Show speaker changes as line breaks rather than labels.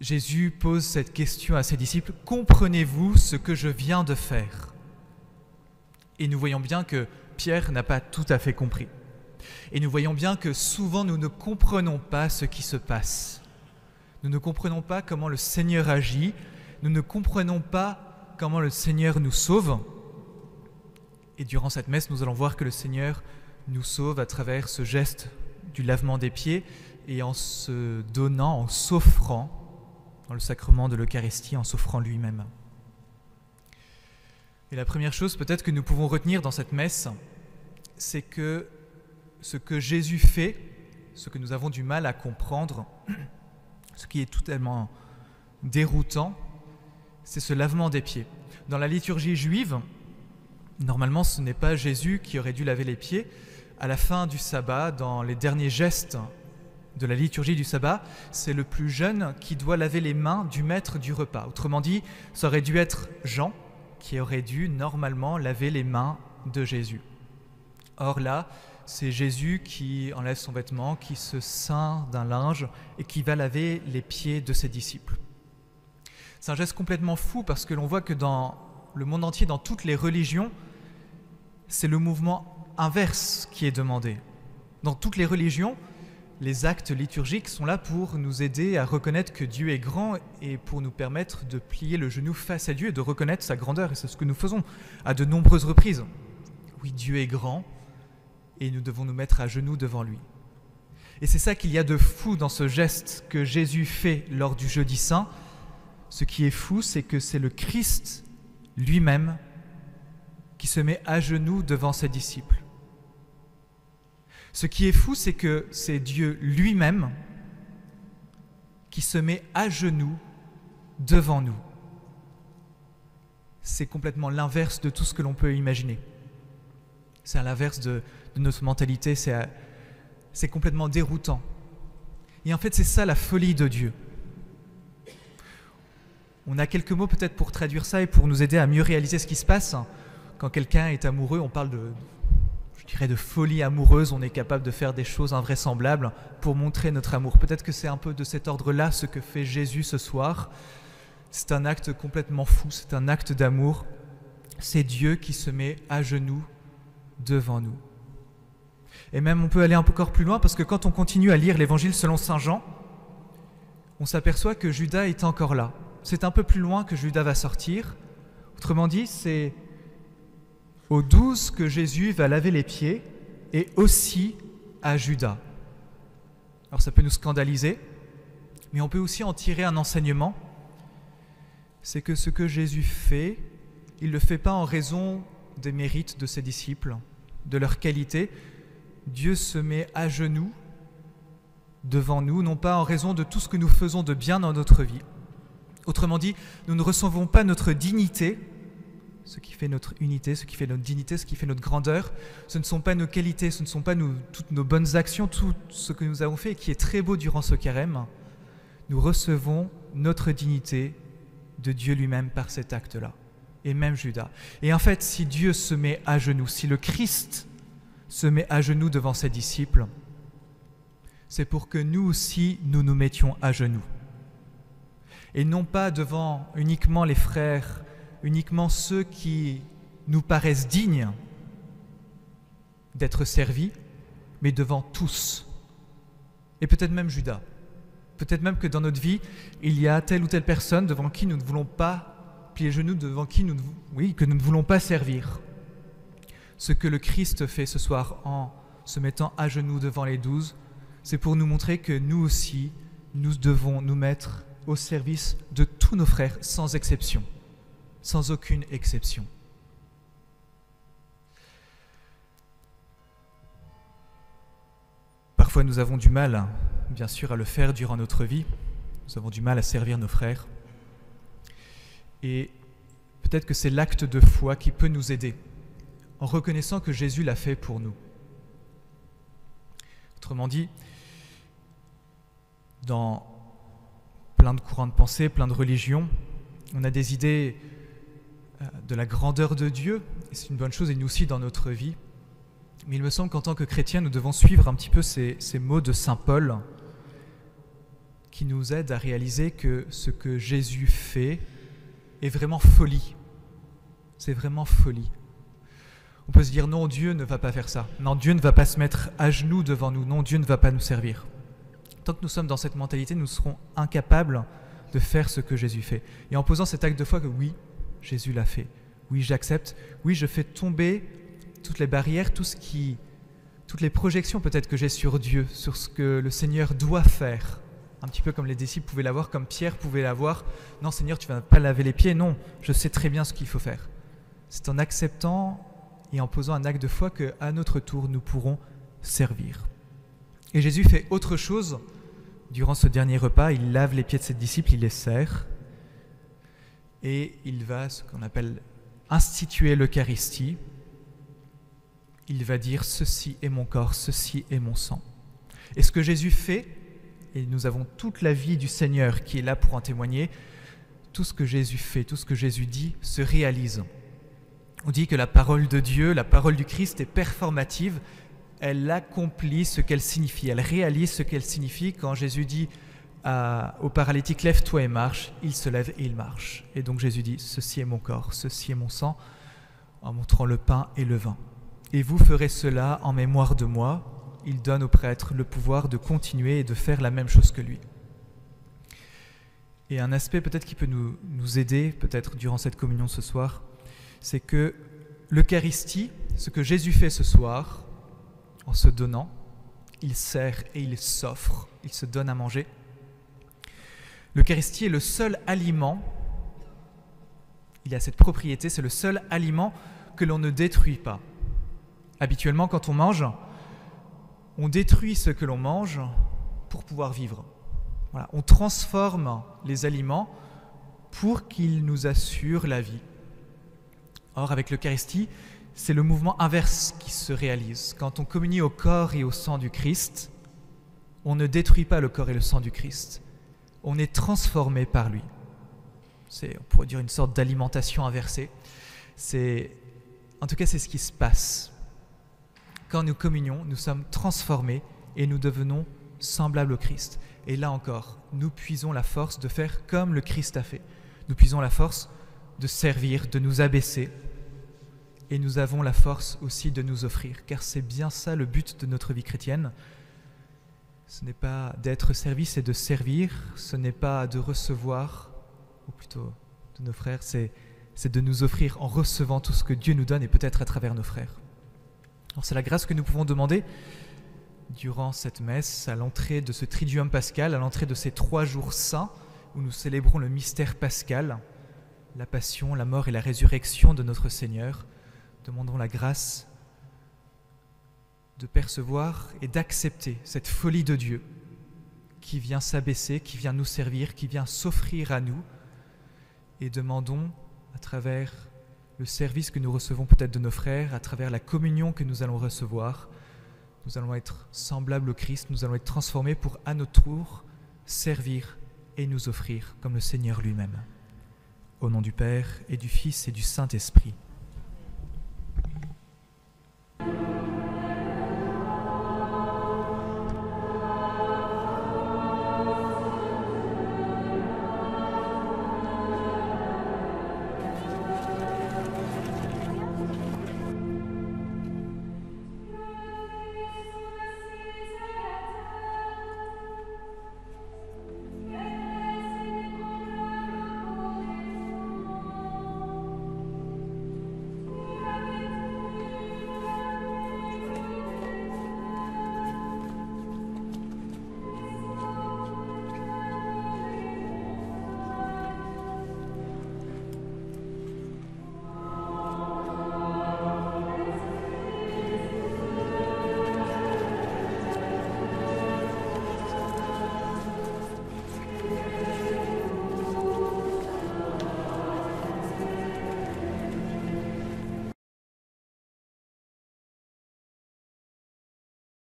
Jésus pose cette question à ses disciples, « Comprenez-vous ce que je viens de faire ?» Et nous voyons bien que Pierre n'a pas tout à fait compris. Et nous voyons bien que souvent nous ne comprenons pas ce qui se passe. Nous ne comprenons pas comment le Seigneur agit, nous ne comprenons pas comment le Seigneur nous sauve. Et durant cette messe, nous allons voir que le Seigneur nous sauve à travers ce geste du lavement des pieds et en se donnant, en s'offrant dans le sacrement de l'Eucharistie, en s'offrant lui-même. Et la première chose peut-être que nous pouvons retenir dans cette messe, c'est que ce que Jésus fait, ce que nous avons du mal à comprendre, ce qui est totalement déroutant, c'est ce lavement des pieds. Dans la liturgie juive, normalement ce n'est pas Jésus qui aurait dû laver les pieds. À la fin du sabbat, dans les derniers gestes de la liturgie du sabbat, c'est le plus jeune qui doit laver les mains du maître du repas. Autrement dit, ça aurait dû être Jean qui aurait dû normalement laver les mains de Jésus. Or là, c'est Jésus qui enlève son vêtement, qui se ceint d'un linge et qui va laver les pieds de ses disciples. C'est un geste complètement fou parce que l'on voit que dans le monde entier, dans toutes les religions, c'est le mouvement inverse qui est demandé. Dans toutes les religions, les actes liturgiques sont là pour nous aider à reconnaître que Dieu est grand et pour nous permettre de plier le genou face à Dieu et de reconnaître sa grandeur. Et c'est ce que nous faisons à de nombreuses reprises. Oui, Dieu est grand et nous devons nous mettre à genoux devant lui. Et c'est ça qu'il y a de fou dans ce geste que Jésus fait lors du Jeudi Saint. Ce qui est fou, c'est que c'est le Christ lui-même qui se met à genoux devant ses disciples. Ce qui est fou, c'est que c'est Dieu lui-même qui se met à genoux devant nous. C'est complètement l'inverse de tout ce que l'on peut imaginer. C'est à l'inverse de notre mentalité, c'est complètement déroutant. Et en fait, c'est ça la folie de Dieu. On a quelques mots peut-être pour traduire ça et pour nous aider à mieux réaliser ce qui se passe. Quand quelqu'un est amoureux, on parle de folie amoureuse, on est capable de faire des choses invraisemblables pour montrer notre amour. Peut-être que c'est un peu de cet ordre-là ce que fait Jésus ce soir. C'est un acte complètement fou, c'est un acte d'amour. C'est Dieu qui se met à genoux devant nous. Et même on peut aller encore plus loin parce que quand on continue à lire l'évangile selon saint Jean, on s'aperçoit que Judas est encore là. C'est un peu plus loin que Judas va sortir. Autrement dit, c'est aux 12 que Jésus va laver les pieds et aussi à Judas. Alors ça peut nous scandaliser, mais on peut aussi en tirer un enseignement. C'est que ce que Jésus fait, il ne le fait pas en raison des mérites de ses disciples, de leur qualité. Dieu se met à genoux devant nous, non pas en raison de tout ce que nous faisons de bien dans notre vie. Autrement dit, nous ne recevons pas notre dignité, ce qui fait notre unité, ce qui fait notre dignité, ce qui fait notre grandeur. Ce ne sont pas nos qualités, ce ne sont pas toutes nos bonnes actions, tout ce que nous avons fait et qui est très beau durant ce carême. Nous recevons notre dignité de Dieu lui-même par cet acte-là, et même Judas. Et en fait, si Dieu se met à genoux, si le Christ se met à genoux devant ses disciples, c'est pour que nous aussi, nous nous mettions à genoux. Et non pas devant uniquement les frères, uniquement ceux qui nous paraissent dignes d'être servis, mais devant tous. Et peut-être même Judas. Peut-être même que dans notre vie, il y a telle ou telle personne devant qui nous ne voulons pas plier les genoux, devant qui que nous ne voulons pas servir. Ce que le Christ fait ce soir en se mettant à genoux devant les 12, c'est pour nous montrer que nous aussi, nous devons nous mettre au service de tous nos frères, sans exception, sans aucune exception. Parfois, nous avons du mal, bien sûr, à le faire durant notre vie. Nous avons du mal à servir nos frères. Et peut-être que c'est l'acte de foi qui peut nous aider, en reconnaissant que Jésus l'a fait pour nous. Autrement dit, dans plein de courants de pensée, plein de religions, on a des idées de la grandeur de Dieu, et c'est une bonne chose, et nous aussi dans notre vie. Mais il me semble qu'en tant que chrétiens, nous devons suivre un petit peu ces mots de saint Paul, qui nous aide à réaliser que ce que Jésus fait est vraiment folie. C'est vraiment folie. On peut se dire non, Dieu ne va pas faire ça. Non, Dieu ne va pas se mettre à genoux devant nous. Non, Dieu ne va pas nous servir. Tant que nous sommes dans cette mentalité, nous serons incapables de faire ce que Jésus fait. Et en posant cet acte de foi que oui, Jésus l'a fait. Oui, j'accepte. Oui, je fais tomber toutes les barrières, toutes les projections peut-être que j'ai sur Dieu, sur ce que le Seigneur doit faire. Un petit peu comme les disciples pouvaient l'avoir, comme Pierre pouvait l'avoir. Non, Seigneur, tu ne vas pas laver les pieds. Non, je sais très bien ce qu'il faut faire. C'est en acceptant et en posant un acte de foi qu'à notre tour, nous pourrons servir. Et Jésus fait autre chose. Durant ce dernier repas, il lave les pieds de ses disciples, il les sert. Et il va, ce qu'on appelle, instituer l'Eucharistie. Il va dire « Ceci est mon corps, ceci est mon sang ». Et ce que Jésus fait, et nous avons toute la vie du Seigneur qui est là pour en témoigner, tout ce que Jésus fait, tout ce que Jésus dit se réalise. On dit que la parole de Dieu, la parole du Christ est performative, elle accomplit ce qu'elle signifie, elle réalise ce qu'elle signifie. Quand Jésus dit au paralytique « Lève-toi et marche », il se lève et il marche. Et donc Jésus dit « Ceci est mon corps, ceci est mon sang », en montrant le pain et le vin. « Et vous ferez cela en mémoire de moi ». Il donne au prêtre le pouvoir de continuer et de faire la même chose que lui. Et un aspect peut-être qui peut nous aider, peut-être durant cette communion ce soir, c'est que l'Eucharistie, ce que Jésus fait ce soir, en se donnant, il sert et il s'offre, il se donne à manger. L'Eucharistie est le seul aliment, il a cette propriété, c'est le seul aliment que l'on ne détruit pas. Habituellement, quand on mange, on détruit ce que l'on mange pour pouvoir vivre. Voilà, on transforme les aliments pour qu'ils nous assurent la vie. Or, avec l'Eucharistie, c'est le mouvement inverse qui se réalise. Quand on communie au corps et au sang du Christ, on ne détruit pas le corps et le sang du Christ. On est transformé par lui. C'est, on pourrait dire, une sorte d'alimentation inversée. En tout cas, c'est ce qui se passe. Quand nous communions, nous sommes transformés et nous devenons semblables au Christ. Et là encore, nous puisons la force de faire comme le Christ a fait. Nous puisons la force de servir, de nous abaisser. Et nous avons la force aussi de nous offrir. Car c'est bien ça le but de notre vie chrétienne. Ce n'est pas d'être servi, c'est de servir. Ce n'est pas de recevoir, ou plutôt de nos frères, c'est de nous offrir en recevant tout ce que Dieu nous donne et peut-être à travers nos frères. Alors c'est la grâce que nous pouvons demander durant cette messe, à l'entrée de ce Triduum pascal, à l'entrée de ces 3 jours saints où nous célébrons le mystère pascal, la passion, la mort et la résurrection de notre Seigneur. Demandons la grâce de percevoir et d'accepter cette folie de Dieu qui vient s'abaisser, qui vient nous servir, qui vient s'offrir à nous, et demandons à travers le service que nous recevons peut-être de nos frères, à travers la communion que nous allons recevoir, nous allons être semblables au Christ, nous allons être transformés pour, à notre tour, servir et nous offrir comme le Seigneur lui-même. Au nom du Père et du Fils et du Saint-Esprit.